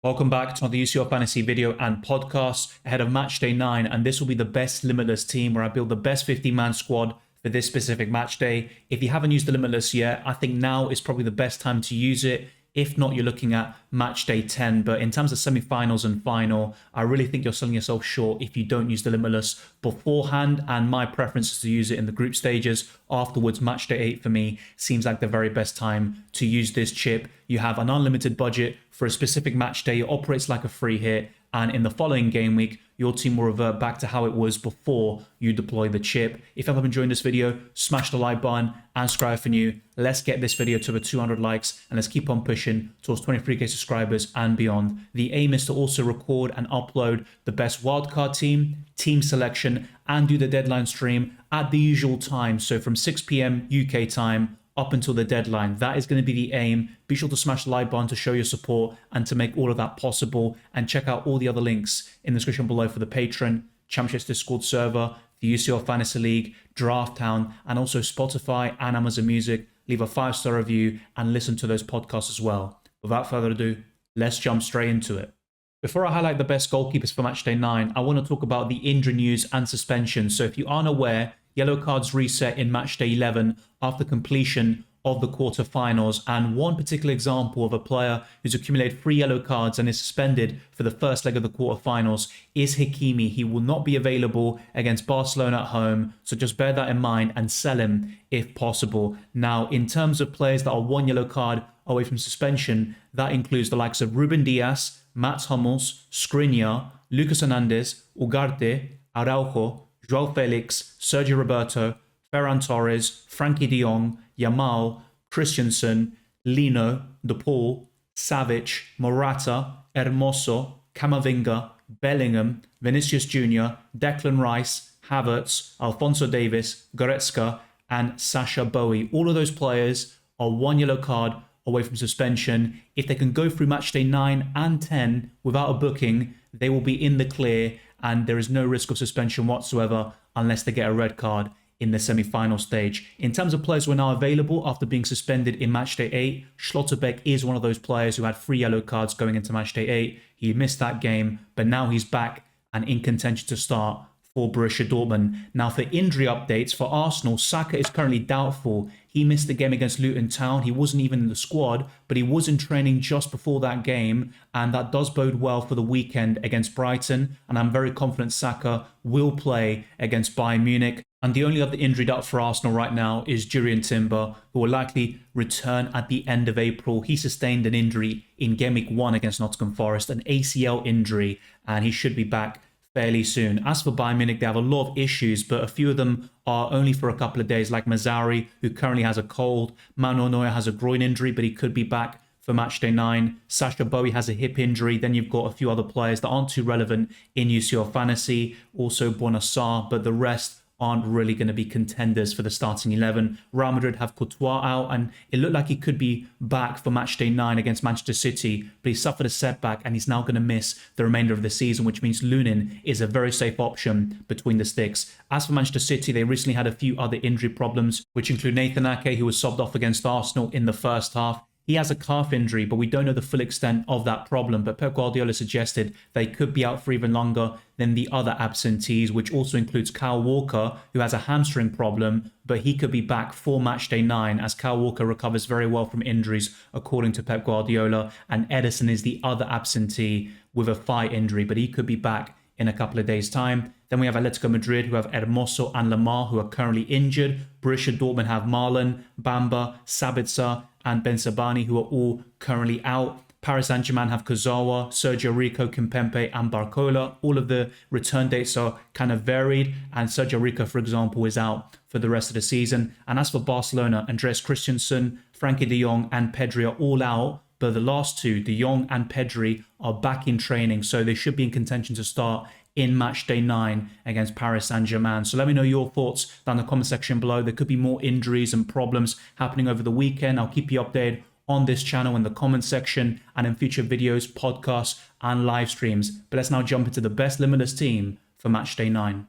Welcome back to another UCL Fantasy video and podcast ahead of match day 9, and this will be the best Limitless team where I build the best 50-man squad for this specific match day. If you haven't used the Limitless yet, I think now is probably the best time to use it. If not, you're looking at match day 10. But in terms of semi-finals and final, I really think you're selling yourself short if you don't use the Limitless beforehand. And my preference is to use it in the group stages. Afterwards, match day 8 for me seems like the very best time to use this chip. You have an unlimited budget for a specific match day. It operates like a free hit. And in the following game week, your team will revert back to how it was before you deploy the chip. If you have enjoyed this video, smash the like button and subscribe if you're new. Let's get this video to over 200 likes and let's keep on pushing towards 23k subscribers and beyond. The aim is to also record and upload the best wildcard team selection, and do the deadline stream at the usual time. So from 6 p.m. UK time up until the deadline. That is going to be the aim. Be sure to smash the like button to show your support and to make all of that possible. And check out all the other links in the description below for the Patreon, Championships Discord server, the UCL Fantasy League, Draft Town, and also Spotify and Amazon Music. Leave a 5-star review and listen to those podcasts as well. Without further ado, let's jump straight into it. Before I highlight the best goalkeepers for matchday 9, I want to talk about the injury news and suspensions. So if you aren't aware, yellow cards reset in matchday 11 after completion of the quarterfinals, and one particular example of a player who's accumulated 3 yellow cards and is suspended for the first leg of the quarterfinals is Hakimi. He will not be available against Barcelona at home, so just bear that in mind and sell him if possible. Now, in terms of players that are 1 yellow card away from suspension, that includes the likes of Ruben Dias, Mats Hummels, Skriniar, Lucas Hernandez, Ugarte, Araujo, João Felix, Sergio Roberto, Ferran Torres, Frankie de Jong, Yamal, Christensen, Lino, De Paul, Savic, Morata, Hermoso, Camavinga, Bellingham, Vinicius Jr., Declan Rice, Havertz, Alphonso Davies, Goretzka, and Sacha Boey. All of those players are 1 yellow card away from suspension. If they can go through matchday 9 and 10 without a booking, they will be in the clear and there is no risk of suspension whatsoever unless they get a red card in the semi-final stage. In terms of players who are now available after being suspended in matchday 8, Schlotterbeck is one of those players who had 3 yellow cards going into matchday 8. He missed that game, but now he's back and in contention to start for Borussia Dortmund. Now, for injury updates for Arsenal, Saka is currently doubtful. He missed the game against Luton Town. He wasn't even in the squad, but he was in training just before that game, and that does bode well for the weekend against Brighton. And I'm very confident Saka will play against Bayern Munich. And the only other injured up for Arsenal right now is Jurrien Timber, who will likely return at the end of April. He sustained an injury in game week 1 against Nottingham Forest, an ACL injury, and he should be back fairly soon. As for Bayern Munich, they have a lot of issues, but a few of them are only for a couple of days, like Mazzari, who currently has a cold. Manuel Neuer has a groin injury, but he could be back for matchday 9. Sacha Boey has a hip injury. Then you've got a few other players that aren't too relevant in UCL Fantasy, also Bonassar, but the rest aren't really going to be contenders for the starting 11. Real Madrid have Courtois out, and it looked like he could be back for matchday 9 against Manchester City, but he suffered a setback and he's now going to miss the remainder of the season, which means Lunin is a very safe option between the sticks. As for Manchester City, they recently had a few other injury problems, which include Nathan Ake, who was subbed off against Arsenal in the first half. He has a calf injury, but we don't know the full extent of that problem. But Pep Guardiola suggested they could be out for even longer than the other absentees, which also includes Kyle Walker, who has a hamstring problem, but he could be back for matchday 9 as Kyle Walker recovers very well from injuries, according to Pep Guardiola. And Edison is the other absentee with a thigh injury, but he could be back in a couple of days' time. Then we have Atletico Madrid, who have Hermoso and Lamar, who are currently injured. Borussia Dortmund have Marlon, Bamba, Sabitzer, and Bensabani, who are all currently out. Paris Saint-Germain have Kurzawa, Sergio Rico, Kimpembe, and Barcola. All of the return dates are kind of varied, and Sergio Rico, for example, is out for the rest of the season. And as for Barcelona, Andreas Christensen, Frankie de Jong, and Pedri are all out, but the last two, de Jong and Pedri, are back in training, so they should be in contention to start in matchday 9 against Paris Saint-Germain. So let me know your thoughts down in the comment section below. There could be more injuries and problems happening over the weekend. I'll keep you updated on this channel in the comment section and in future videos, podcasts, and live streams. But let's now jump into the best Limitless team for matchday 9.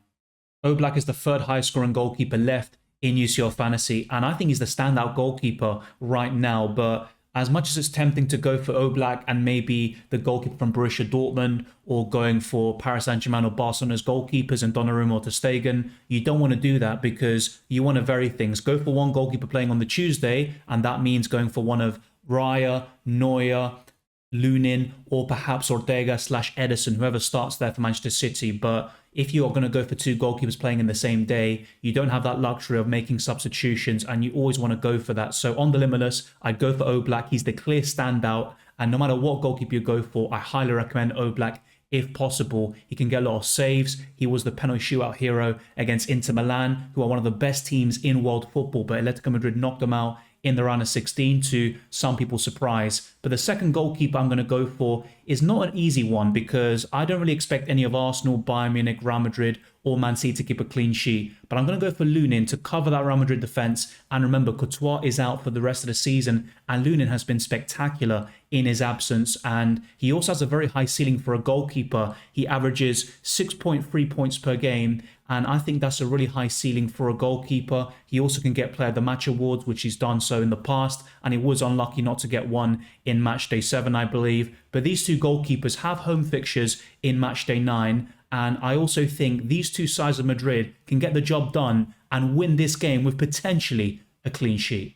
Oblak is the 3rd highest scoring goalkeeper left in UCL Fantasy, and I think he's the standout goalkeeper right now, but As much as it's tempting to go for Oblak and maybe the goalkeeper from Borussia Dortmund, or going for Paris Saint-Germain or Barcelona's goalkeepers and Donnarumma or ter Stegen, you don't want to do that because you want to vary things. Go for one goalkeeper playing on the Tuesday, and that means going for one of Raya, Neuer, Lunin, or perhaps Ortega/Ederson, whoever starts there for Manchester City. But if you're going to go for two goalkeepers playing in the same day, you don't have that luxury of making substitutions, and you always want to go for that. So on the Limitless, I'd go for Oblak. He's the clear standout, and no matter what goalkeeper you go for, I highly recommend Oblak. If possible, he can get a lot of saves. He was the penalty shootout hero against Inter Milan, who are one of the best teams in world football, but Atletico Madrid knocked them out in the round of 16 to some people's surprise. But the second goalkeeper I'm going to go for is not an easy one because I don't really expect any of Arsenal, Bayern Munich, Real Madrid or Man City to keep a clean sheet. But I'm going to go for Lunin to cover that Real Madrid defence. And remember, Courtois is out for the rest of the season and Lunin has been spectacular in his absence. And he also has a very high ceiling for a goalkeeper. He averages 6.3 points per game. And I think that's a really high ceiling for a goalkeeper. He also can get Player of the Match awards, which he's done so in the past. And he was unlucky not to get one in Matchday 7, I believe. But these two goalkeepers have home fixtures in Matchday 9. And I also think these two sides of Madrid can get the job done and win this game with potentially a clean sheet.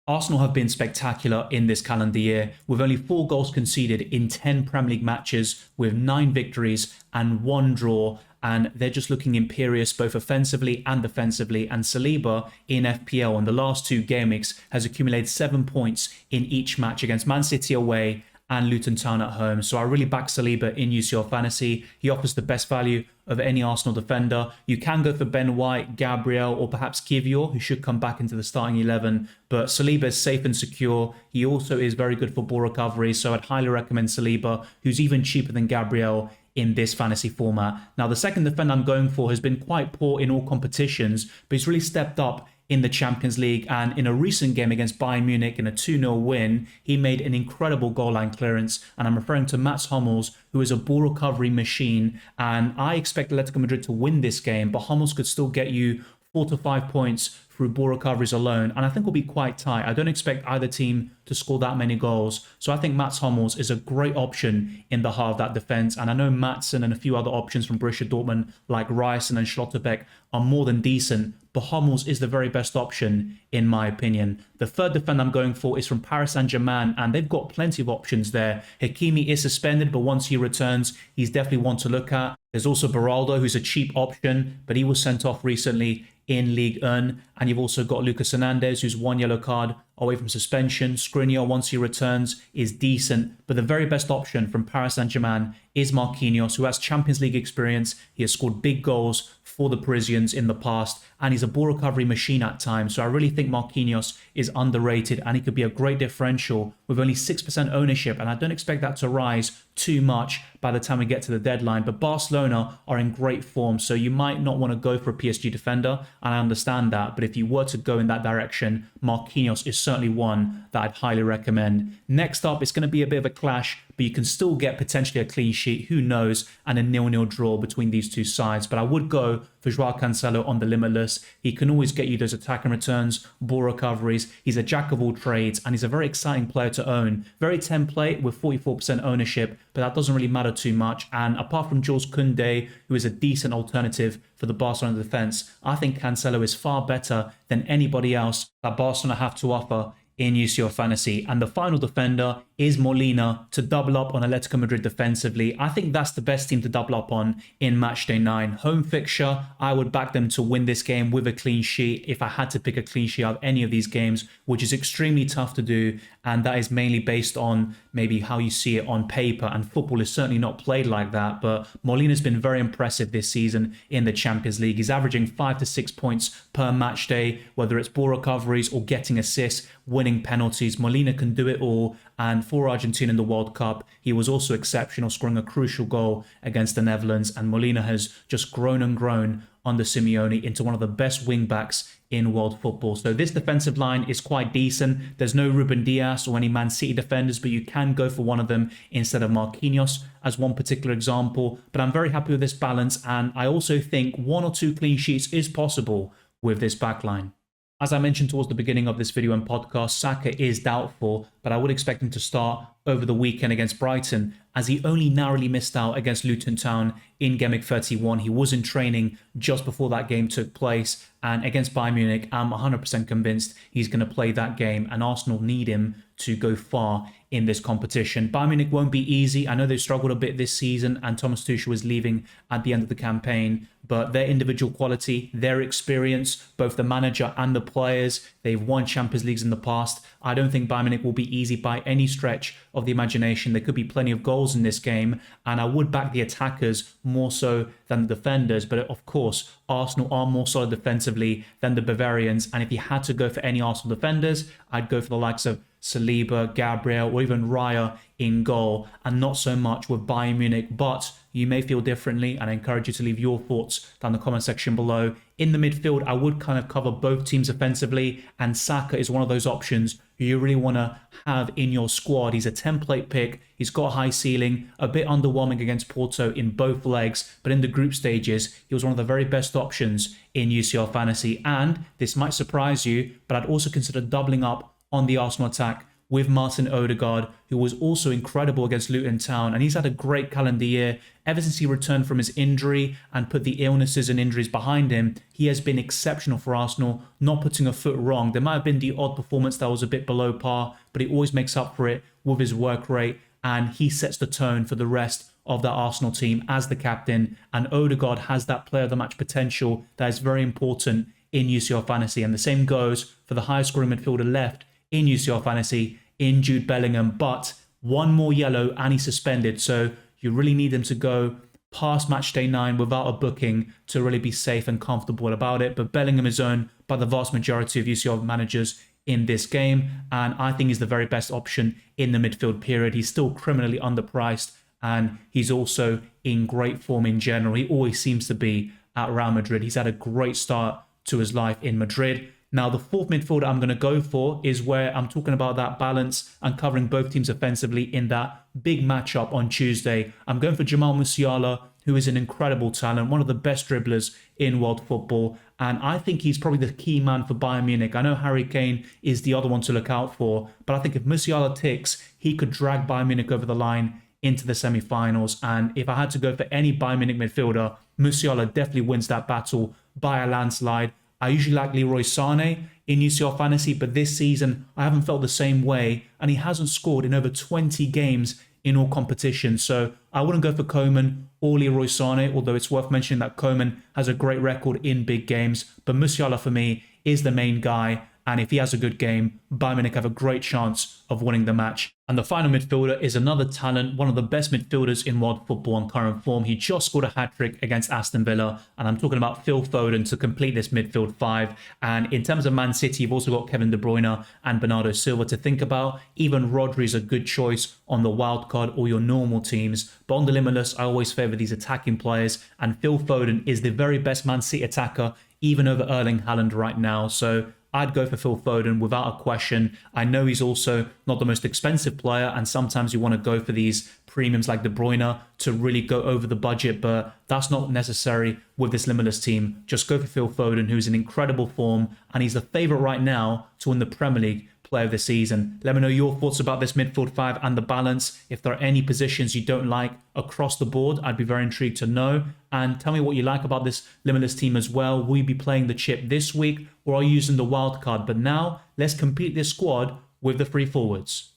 Arsenal have been spectacular in this calendar year, with only 4 goals conceded in 10 Premier League matches, with 9 victories and 1 draw. And they're just looking imperious both offensively and defensively. And Saliba in FPL in the last 2 game weeks has accumulated 7 points in each match against Man City away and Luton Town at home. So I really back Saliba in UCL Fantasy. He offers the best value of any Arsenal defender. You can go for Ben White, Gabriel, or perhaps Kivior, who should come back into the starting 11. But Saliba is safe and secure. He also is very good for ball recovery. So I'd highly recommend Saliba, who's even cheaper than Gabriel in this fantasy format. Now, the second defender I'm going for has been quite poor in all competitions, but he's really stepped up in the Champions League, and in a recent game against Bayern Munich in a 2-0 win, he made an incredible goal line clearance, and I'm referring to Mats Hummels, who is a ball recovery machine, and I expect Atletico Madrid to win this game, but Hummels could still get you 4 to 5 points through ball recoveries alone, and I think will be quite tight. I don't expect either team to score that many goals, so I think Mats Hummels is a great option in the heart of that defence, and I know Maatsen and a few other options from Borussia Dortmund like Rice and Schlotterbeck are more than decent, but Hummels is the very best option in my opinion. The third defender I'm going for is from Paris Saint-Germain, and they've got plenty of options there. Hakimi is suspended, but once he returns, he's definitely one to look at. There's also Beraldo, who's a cheap option, but he was sent off recently in Ligue 1. And you've also got Lucas Hernandez, who's 1 yellow card away from suspension. Skriniar, once he returns, is decent. But the very best option from Paris Saint-Germain is Marquinhos, who has Champions League experience. He has scored big goals for the Parisians in the past, and he's a ball recovery machine at times. So I really think Marquinhos is underrated, and he could be a great differential with only 6% ownership. And I don't expect that to rise too much by the time we get to the deadline. But Barcelona are in great form, so you might not want to go for a PSG defender, and I understand that. But if you were to go in that direction, Marquinhos is certainly one that I'd highly recommend. Next up, it's going to be a bit of a clash, but you can still get potentially a clean sheet, who knows, and a 0-0 draw between these two sides. But I would go for Joao Cancelo on the Limitless. He can always get you those attack and returns, ball recoveries. He's a jack of all trades, and he's a very exciting player to own. Very template with 44% ownership, but that doesn't really matter too much. And apart from Jules Koundé, who is a decent alternative for the Barcelona defense, I think Cancelo is far better than anybody else that Barcelona have to offer in UCL Fantasy. And the final defender is Molina to double up on Atletico Madrid defensively. I think that's the best team to double up on in Matchday 9. Home fixture, I would back them to win this game with a clean sheet if I had to pick a clean sheet out of any of these games, which is extremely tough to do. And that is mainly based on maybe how you see it on paper. And football is certainly not played like that. But Molina's been very impressive this season in the Champions League. He's averaging 5 to 6 points per match day, whether it's ball recoveries or getting assists, winning penalties. Molina can do it all. And for Argentina in the World Cup, he was also exceptional, scoring a crucial goal against the Netherlands. And Molina has just grown and grown under Simeone into one of the best wing-backs in world football. So this defensive line is quite decent. There's no Ruben Dias or any Man City defenders, but you can go for one of them instead of Marquinhos as one particular example. But I'm very happy with this balance, and I also think 1 or 2 clean sheets is possible with this backline. As I mentioned towards the beginning of this video and podcast, Saka is doubtful, but I would expect him to start over the weekend against Brighton, as he only narrowly missed out against Luton Town in Game Week 31. He was in training just before that game took place, and against Bayern Munich, I'm 100% convinced he's going to play that game, and Arsenal need him to go far in this competition. Bayern Munich won't be easy. I know they struggled a bit this season, and Thomas Tuchel was leaving at the end of the campaign, but their individual quality, their experience, both the manager and the players, they've won Champions Leagues in the past. I don't think Bayern Munich will be easy by any stretch of the imagination. There could be plenty of goals in this game, and I would back the attackers more so than the defenders. But of course, Arsenal are more solid defensively than the Bavarians, and if you had to go for any Arsenal defenders, I'd go for the likes of Saliba, Gabriel, or even Raya in goal, and not so much with Bayern Munich. But you may feel differently, and I encourage you to leave your thoughts down the comment section below. In the midfield, I would kind of cover both teams offensively, and Saka is one of those options who you really want to have in your squad. He's a template pick. He's got a high ceiling, a bit underwhelming against Porto in both legs, but in the group stages, he was one of the very best options in UCL Fantasy. And this might surprise you, but I'd also consider doubling up on the Arsenal attack with Martin Odegaard, who was also incredible against Luton Town, and he's had a great calendar year. Ever since he returned from his injury and put the illnesses and injuries behind him, he has been exceptional for Arsenal, not putting a foot wrong. There might have been the odd performance that was a bit below par, but he always makes up for it with his work rate, and he sets the tone for the rest of that Arsenal team as the captain. And Odegaard has that player of the match potential that is very important in UCL Fantasy, and the same goes for the highest scoring midfielder left in UCL Fantasy in Jude Bellingham. But one more yellow and he's suspended, so you really need him to go past match day 9 without a booking to really be safe and comfortable about it. But Bellingham is owned by the vast majority of UCL managers in this game, and I think he's the very best option in the midfield period. He's still criminally underpriced, and he's also in great form in general. He always seems to be at Real Madrid. He's had a great start to his life in Madrid. Now, the fourth midfielder I'm going to go for is where I'm talking about that balance and covering both teams offensively in that big matchup on Tuesday. I'm going for Jamal Musiala, who is an incredible talent, one of the best dribblers in world football. And I think he's probably the key man for Bayern Munich. I know Harry Kane is the other one to look out for, but I think if Musiala ticks, he could drag Bayern Munich over the line into the semi-finals. And if I had to go for any Bayern Munich midfielder, Musiala definitely wins that battle by a landslide. I usually like Leroy Sané in UCL Fantasy, but this season I haven't felt the same way, and he hasn't scored in over 20 games in all competitions. So I wouldn't go for Coman or Leroy Sané, although it's worth mentioning that Coman has a great record in big games. But Musiala for me is the main guy, and if he has a good game, Bayern Munich have a great chance of winning the match. And the final midfielder is another talent, one of the best midfielders in world football on current form. He just scored a hat-trick against Aston Villa, and I'm talking about Phil Foden to complete this midfield 5. And in terms of Man City, you've also got Kevin De Bruyne and Bernardo Silva to think about. Even Rodri is a good choice on the wildcard or your normal teams. But on the Limitless, I always favour these attacking players, and Phil Foden is the very best Man City attacker, even over Erling Haaland right now. So I'd go for Phil Foden without a question. I know he's also not the most expensive player, and sometimes you want to go for these premiums like De Bruyne to really go over the budget, but that's not necessary with this Limitless team. Just go for Phil Foden, who's in incredible form, and he's the favourite right now to win the Premier League Player of the Season. Let me know your thoughts about this midfield 5 and the balance. If there are any positions you don't like across the board, I'd be very intrigued to know. And tell me what you like about this Limitless team as well. Will you be playing the chip this week, or are you using the wild card? But now, let's complete this squad with the 3 forwards.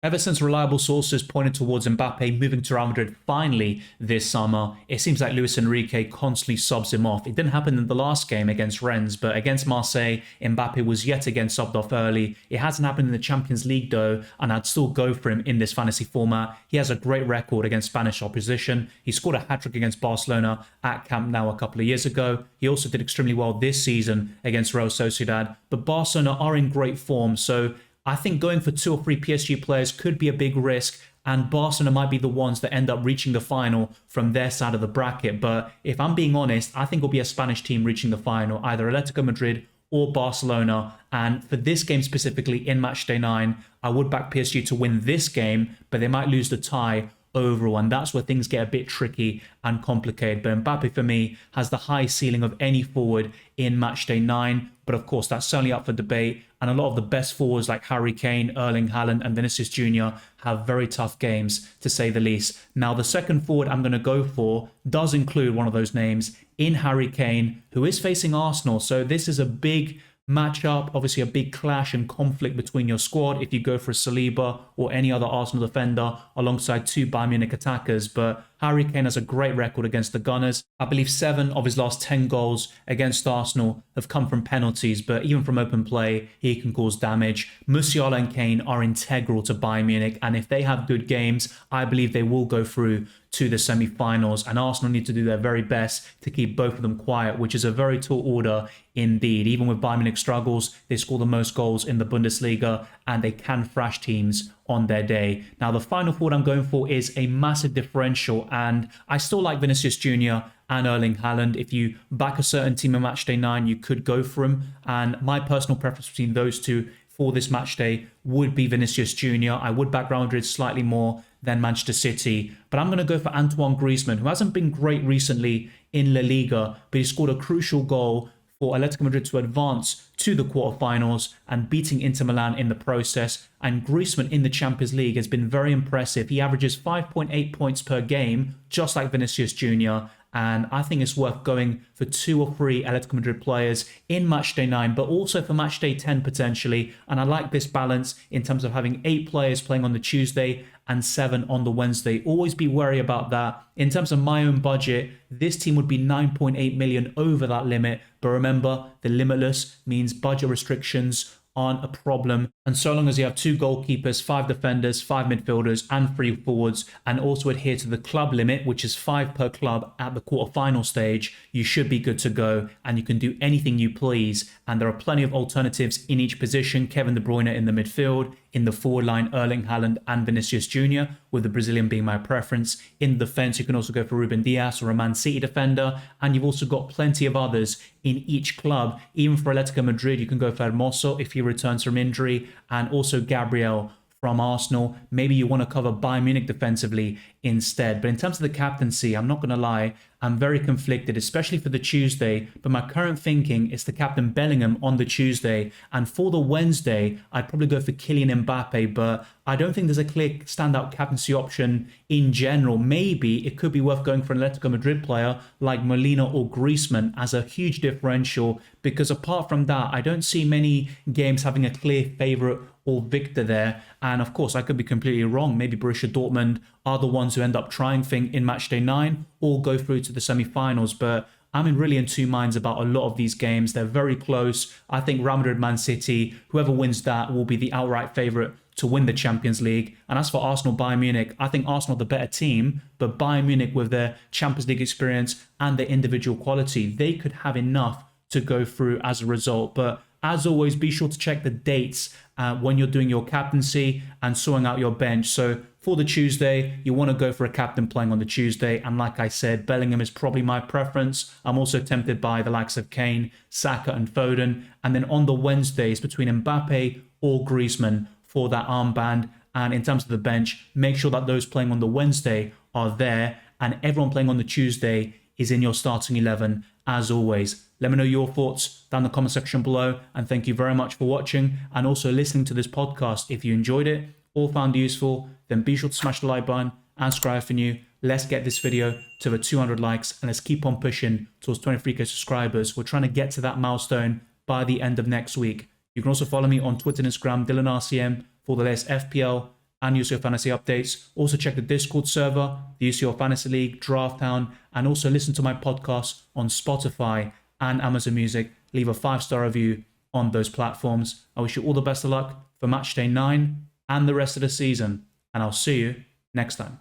Ever since reliable sources pointed towards Mbappe moving to Real Madrid finally this summer, it seems like Luis Enrique constantly subs him off. It didn't happen in the last game against Rennes, but against Marseille, Mbappe was yet again subbed off early. It hasn't happened in the Champions League though, and I'd still go for him in this fantasy format. He has a great record against Spanish opposition. He scored a hat-trick against Barcelona at Camp Nou a couple of years ago. He also did extremely well this season against Real Sociedad, but Barcelona are in great form, so I think going for 2 or 3 PSG players could be a big risk, and Barcelona might be the ones that end up reaching the final from their side of the bracket. But if I'm being honest, I think it'll be a Spanish team reaching the final, either Atletico Madrid or Barcelona. And for this game specifically in Matchday 9, I would back PSG to win this game, but they might lose the tie overall, and that's where things get a bit tricky and complicated. But Mbappe, for me, has the highest ceiling of any forward in Matchday 9, but of course, that's certainly up for debate, and a lot of the best forwards like Harry Kane, Erling Haaland, and Vinicius Jr. have very tough games, to say the least. Now, the second forward I'm going to go for does include one of those names in Harry Kane, who is facing Arsenal, so this is a big matchup, obviously a big clash and conflict between your squad if you go for a Saliba or any other Arsenal defender alongside two Bayern Munich attackers. But Harry Kane has a great record against the Gunners. I believe 7 of his last 10 goals against Arsenal have come from penalties, but even from open play, he can cause damage. Musiala and Kane are integral to Bayern Munich, and if they have good games, I believe they will go through to the semi-finals, and Arsenal need to do their very best to keep both of them quiet, which is a very tall order indeed. Even with Bayern Munich struggles, they score the most goals in the Bundesliga, and they can thrash teams on their day. Now, the final forward I'm going for is a massive differential, and I still like Vinicius Jr. and Erling Haaland. If you back a certain team in Matchday 9, you could go for him, and my personal preference between those two for this match day would be Vinicius Jr. I would back Real Madrid slightly more than Manchester City, but I'm going to go for Antoine Griezmann, who hasn't been great recently in La Liga, but he scored a crucial goal for Atletico Madrid to advance to the quarterfinals and beating Inter Milan in the process. And Griezmann in the Champions League has been very impressive. He averages 5.8 points per game, just like Vinicius Jr., and I think it's worth going for 2 or 3 Atletico Madrid players in Matchday 9, but also for Matchday 10 potentially. And I like this balance in terms of having 8 players playing on the Tuesday and 7 on the Wednesday. Always be wary about that. In terms of my own budget, this team would be 9.8 million over that limit. But remember, the limitless means budget restrictions aren't a problem, and so long as you have 2 goalkeepers, 5 defenders, 5 midfielders and 3 forwards, and also adhere to the club limit, which is 5 per club at the quarterfinal stage, you should be good to go, and you can do anything you please. And there are plenty of alternatives in each position. Kevin De Bruyne in the midfield, in the forward line Erling Haaland and Vinicius Jr., with the Brazilian being my preference. In the defense, you can also go for Ruben Dias or a Man City defender, and you've also got plenty of others in each club. Even for Atletico Madrid, you can go for Hermoso if he returns from injury, and also Gabriel from Arsenal. Maybe you want to cover Bayern Munich defensively instead. But in terms of the captaincy, I'm not going to lie, I'm very conflicted, especially for the Tuesday. But my current thinking is to captain Bellingham on the Tuesday. And for the Wednesday, I'd probably go for Kylian Mbappe. But I don't think there's a clear standout captaincy option in general. Maybe it could be worth going for an Atletico Madrid player like Molina or Griezmann as a huge differential. Because apart from that, I don't see many games having a clear favourite or victor there. And of course, I could be completely wrong. Maybe Borussia Dortmund are the ones who end up triumphing in Matchday 9 or go through to the semi-finals. But I'm really in 2 minds about a lot of these games. They're very close. I think Real Madrid, Man City, whoever wins that will be the outright favourite to win the Champions League. And as for Arsenal, Bayern Munich, I think Arsenal are the better team, but Bayern Munich, with their Champions League experience and their individual quality, they could have enough to go through as a result. But as always, be sure to check the dates when you're doing your captaincy and sorting out your bench. So for the Tuesday, you want to go for a captain playing on the Tuesday. And like I said, Bellingham is probably my preference. I'm also tempted by the likes of Kane, Saka and Foden. And then on the Wednesdays, between Mbappe or Griezmann for that armband. And in terms of the bench, make sure that those playing on the Wednesday are there, and everyone playing on the Tuesday is in your starting 11 as always. Let me know your thoughts down in the comment section below, and thank you very much for watching and also listening to this podcast. If you enjoyed it or found it useful, then be sure to smash the like button and subscribe if you're new. Let's get this video to over 200 likes, and let's keep on pushing towards 23k subscribers. We're trying to get to that milestone by the end of next week. You can also follow me on Twitter and Instagram, DylanRCM, for the latest FPL and UCL Fantasy updates. Also check the Discord server, the UCL Fantasy League, Draft Town, and also listen to my podcast on Spotify and Amazon Music. Leave a 5-star review on those platforms. I wish you all the best of luck for Matchday 9 and the rest of the season, and I'll see you next time.